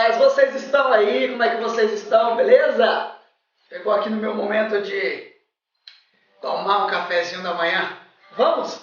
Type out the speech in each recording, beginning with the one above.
rapaz, vocês estão aí? Como é que vocês estão? Beleza? Chegou aqui no meu momento de tomar um cafezinho da manhã. Vamos?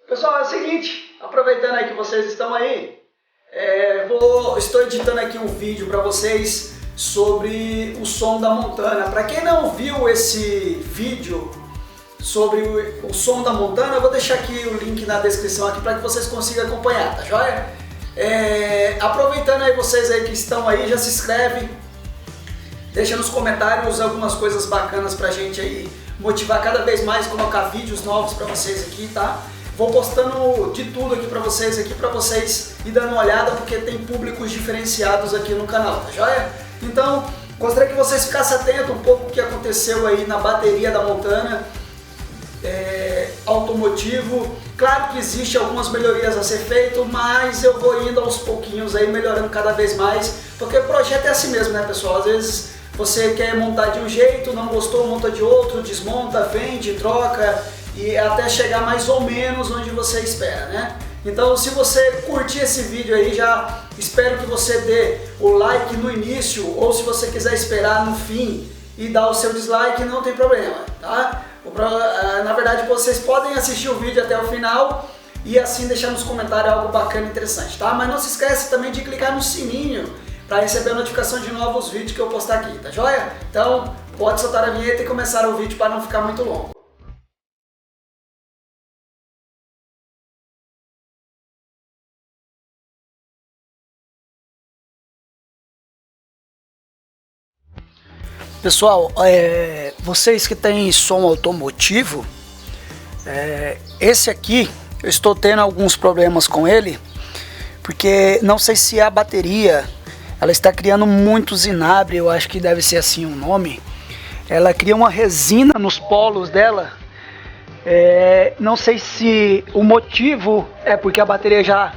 Pessoal, é o seguinte, aproveitando aí que vocês estão aí, estou editando aqui um vídeo para vocês sobre o som da Montana. Para quem não viu esse vídeo sobre o som da Montana, eu vou deixar aqui o link na descrição aqui para que vocês consigam acompanhar, tá joia? Aproveitando aí vocês aí que estão aí, já se inscreve, deixa nos comentários algumas coisas bacanas pra gente aí motivar cada vez mais, colocar vídeos novos pra vocês aqui, tá? Vou postando de tudo aqui pra vocês ir dando uma olhada, porque tem públicos diferenciados aqui no canal, tá joia? Então, gostaria que vocês ficassem atentos um pouco o que aconteceu aí na bateria da Montana, automotivo. Claro que existe algumas melhorias a ser feito, mas eu vou indo aos pouquinhos aí, melhorando cada vez mais, porque o projeto é assim mesmo, né, pessoal? Às vezes você quer montar de um jeito, não gostou, monta de outro, desmonta, vende, troca, e até chegar mais ou menos onde você espera, né? Então, se você curtir esse vídeo aí, já espero que você dê o like no início, ou se você quiser esperar no fim e dar o seu dislike, não tem problema, tá? Na verdade, vocês podem assistir o vídeo até o final e assim deixar nos comentários algo bacana e interessante, tá? Mas não se esquece também de clicar no sininho para receber a notificação de novos vídeos que eu postar aqui, tá joia? Então, pode soltar a vinheta e começar o vídeo para não ficar muito longo. Pessoal, vocês que têm som automotivo, esse aqui eu estou tendo alguns problemas com ele, porque não sei se a bateria ela está criando muito zinabre, eu acho que deve ser assim o nome. Ela cria uma resina nos polos dela. Não sei se o motivo é porque a bateria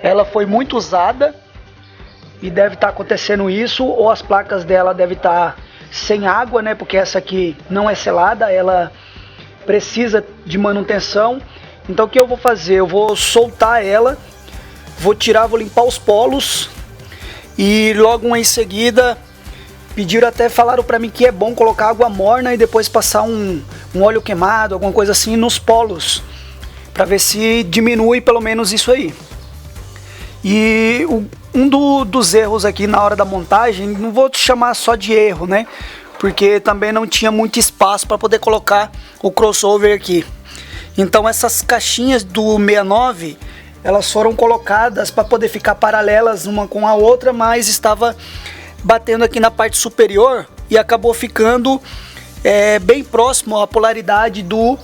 ela foi muito usada e deve estar acontecendo isso, ou as placas dela devem estar sem água, né? Porque essa aqui não é selada, ela precisa de manutenção. Então o que eu vou fazer? Eu vou soltar ela, vou tirar, vou limpar os polos e logo em seguida falaram para mim que é bom colocar água morna e depois passar um óleo queimado, alguma coisa assim nos polos, para ver se diminui pelo menos isso aí. E dos erros aqui na hora da montagem, não vou chamar só de erro, né? Porque também não tinha muito espaço para poder colocar o crossover aqui. Então essas caixinhas do 69, elas foram colocadas para poder ficar paralelas uma com a outra, mas estava batendo aqui na parte superior e acabou ficando bem próximo à polaridade do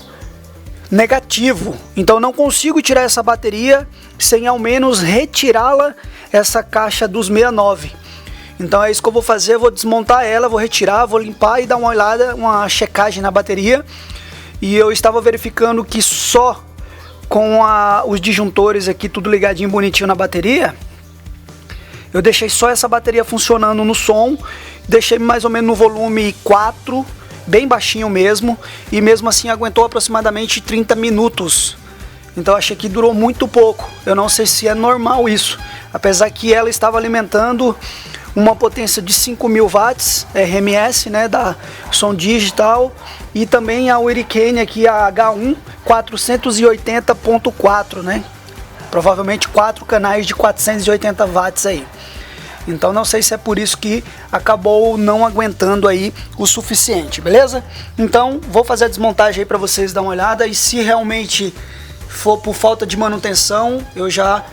negativo. Então não consigo tirar essa bateria sem ao menos retirá-la, essa caixa dos 69. Então é isso que eu vou fazer, eu vou desmontar ela, vou retirar, vou limpar e dar uma olhada, uma checagem na bateria. E eu estava verificando que só com os disjuntores aqui tudo ligadinho bonitinho na bateria, eu deixei só essa bateria funcionando no som, deixei mais ou menos no volume 4, bem baixinho mesmo, e mesmo assim aguentou aproximadamente 30 minutos. Então achei que durou muito pouco. Eu não sei se é normal isso, apesar que ela estava alimentando uma potência de 5.000 watts RMS, né, da som digital, e também a Hurricane aqui, a H1 480.4, né? Provavelmente 4 canais de 480 watts aí. Então não sei se é por isso que acabou não aguentando aí o suficiente, beleza? Então vou fazer a desmontagem aí para vocês dar uma olhada, e se realmente for por falta de manutenção, eu já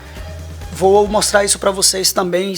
vou mostrar isso para vocês também.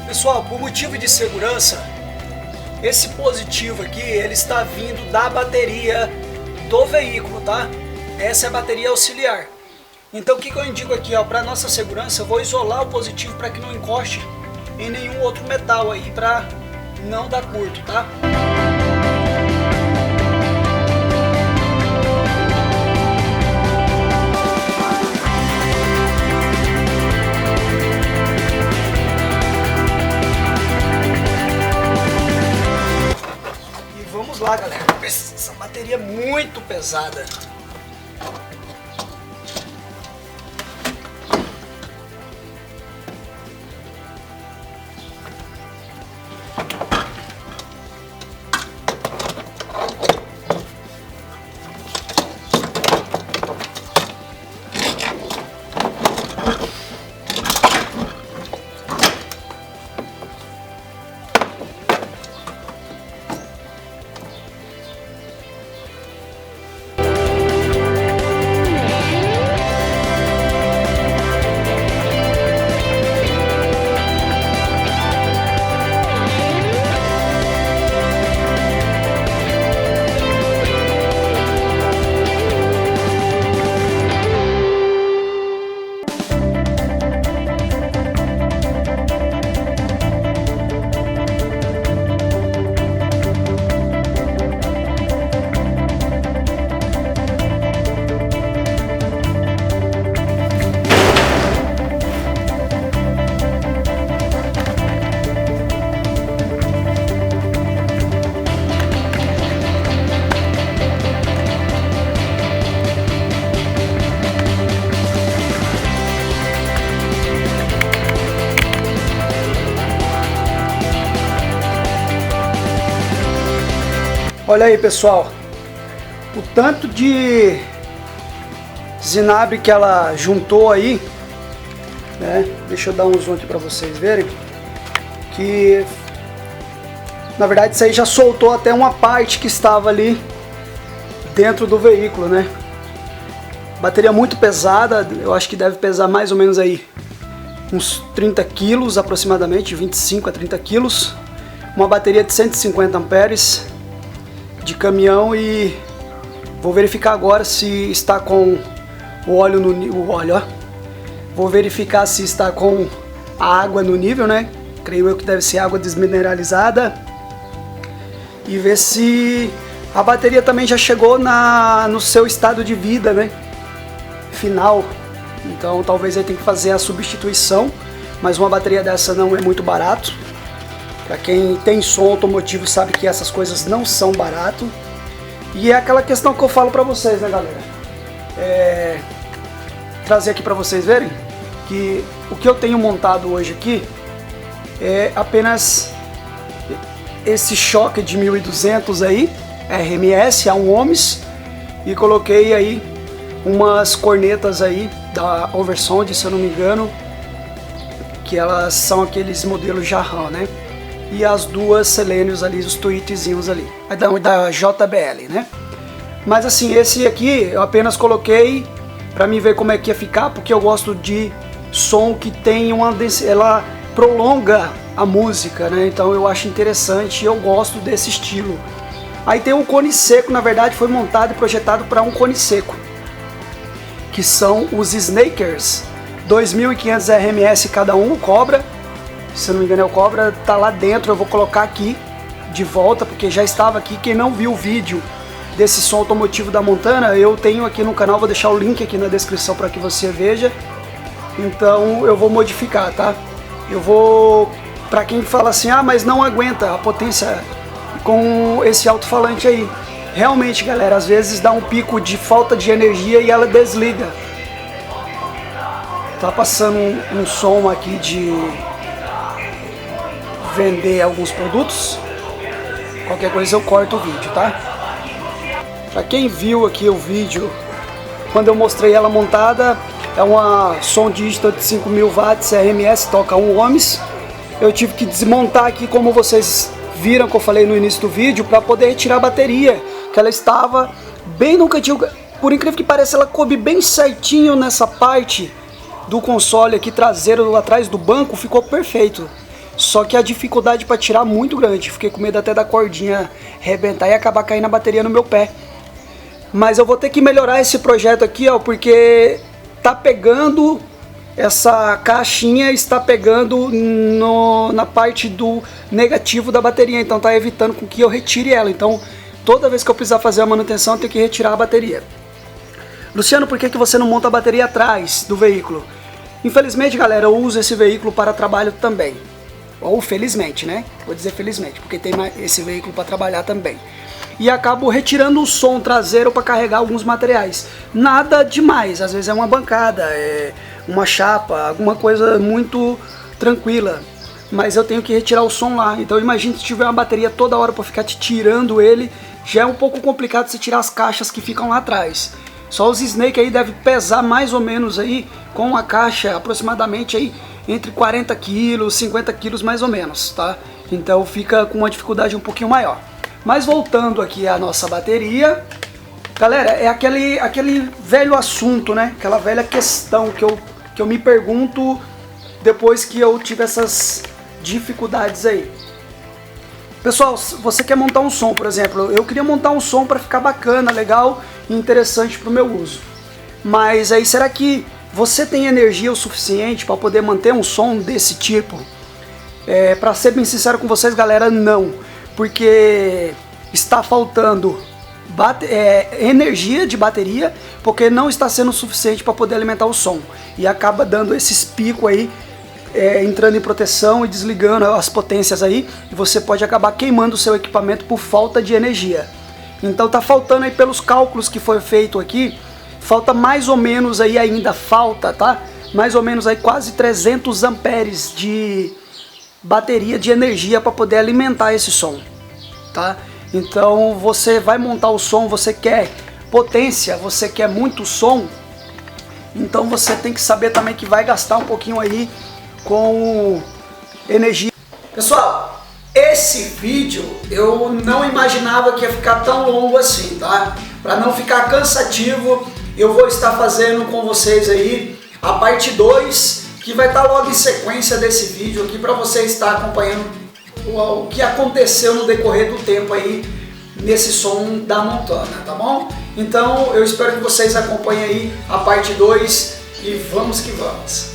Pessoal, por motivo de segurança, esse positivo aqui, ele está vindo da bateria do veículo, tá? Essa é a bateria auxiliar. Então o que eu indico aqui, ó, para nossa segurança, eu vou isolar o positivo para que não encoste em nenhum outro metal aí, para não dar curto, tá? Vamos lá, galera. Essa bateria é muito pesada. Olha aí, pessoal, o tanto de zinabre que ela juntou aí, né? Deixa eu dar um zoom aqui para vocês verem, que na verdade isso aí já soltou até uma parte que estava ali dentro do veículo, né? Bateria muito pesada, eu acho que deve pesar mais ou menos aí uns 30 quilos aproximadamente, 25 a 30 quilos. Uma bateria de 150 amperes de caminhão, e vou verificar agora se está com o óleo no óleo, ó. Vou verificar se está com a água no nível, né? Creio eu que deve ser água desmineralizada, e ver se a bateria também já chegou no seu estado de vida, né? final, então talvez aí tenha que fazer a substituição, mas uma bateria dessa não é muito barato. Para quem tem som automotivo sabe que essas coisas não são barato. E é aquela questão que eu falo para vocês, né, galera? Trazer aqui para vocês verem que o que eu tenho montado hoje aqui é apenas esse choque de 1200 aí, RMS, a 1 ohms, e coloquei aí umas cornetas aí da Oversound, se eu não me engano, que elas são aqueles modelos Jarran, né? E as duas Selenios ali, os tweetzinhos ali, da JBL, né? Mas assim, esse aqui eu apenas coloquei pra mim ver como é que ia ficar, porque eu gosto de som que tem ela prolonga a música, né? Então eu acho interessante e eu gosto desse estilo. Aí tem um cone seco, na verdade foi montado e projetado para um cone seco, que são os Snakers, 2500 RMS cada um, o Cobra, se eu não me engano é o Cobra, tá lá dentro. Eu vou colocar aqui de volta, porque já estava aqui. Quem não viu o vídeo desse som automotivo da Montana, eu tenho aqui no canal, vou deixar o link aqui na descrição para que você veja. Então eu vou modificar, tá? Eu vou, para quem fala assim, ah, mas não aguenta a potência com esse alto-falante aí. Realmente, galera, às vezes dá um pico de falta de energia e ela desliga. Tá passando um som aqui de vender alguns produtos. Qualquer coisa eu corto o vídeo, tá? Pra quem viu aqui o vídeo, quando eu mostrei ela montada, é uma Som Digital de 5000 watts, RMS, toca 1 ohms. Eu tive que desmontar aqui, como vocês viram que eu falei no início do vídeo, para poder retirar a bateria, que ela estava bem no cantinho. Por incrível que pareça, ela coube bem certinho nessa parte do console aqui traseiro, lá atrás do banco, ficou perfeito. Só que a dificuldade para tirar é muito grande. Fiquei com medo até da cordinha arrebentar e acabar caindo a bateria no meu pé. Mas eu vou ter que melhorar esse projeto aqui, ó, porque tá pegando, essa caixinha está pegando na parte do negativo da bateria, então tá evitando com que eu retire ela. Então toda vez que eu precisar fazer a manutenção eu tenho que retirar a bateria. Luciano, por que você não monta a bateria atrás do veículo? Infelizmente, galera, eu uso esse veículo para trabalho também. Ou felizmente, né? Vou dizer felizmente, porque tem esse veículo para trabalhar também. E acabo retirando o som traseiro para carregar alguns materiais. Nada demais, às vezes é uma bancada, é uma chapa, alguma coisa muito tranquila. Mas eu tenho que retirar o som lá. Então imagine se tiver uma bateria toda hora para ficar te tirando ele, já é um pouco complicado você tirar as caixas que ficam lá atrás. Só os Snake aí deve pesar mais ou menos aí, com a caixa aproximadamente aí entre 40 quilos, 50 quilos mais ou menos, tá? Então fica com uma dificuldade um pouquinho maior. Mas voltando aqui à nossa bateria, galera, é aquele velho assunto, né? Aquela velha questão que eu me pergunto depois que eu tive essas dificuldades aí. Pessoal, você quer montar um som, por exemplo, eu queria montar um som para ficar bacana, legal e interessante para o meu uso. Mas aí, será que você tem energia o suficiente para poder manter um som desse tipo? Para ser bem sincero com vocês, galera, não. Porque está faltando energia de bateria, porque não está sendo suficiente para poder alimentar o som. E acaba dando esses picos aí, entrando em proteção e desligando as potências aí, e você pode acabar queimando o seu equipamento por falta de energia. Então tá faltando aí, pelos cálculos que foi feito aqui, falta mais ou menos aí ainda, tá? Mais ou menos aí quase 300 amperes de bateria de energia para poder alimentar esse som, tá? Então você vai montar o som, você quer potência, você quer muito som, então você tem que saber também que vai gastar um pouquinho aí com energia. Pessoal, esse vídeo eu não imaginava que ia ficar tão longo assim, tá? Para não ficar cansativo, eu vou estar fazendo com vocês aí a parte 2, que vai estar logo em sequência desse vídeo aqui, para você estar acompanhando o que aconteceu no decorrer do tempo aí nesse som da Montana, tá bom? Então eu espero que vocês acompanhem aí a parte 2 e vamos que vamos.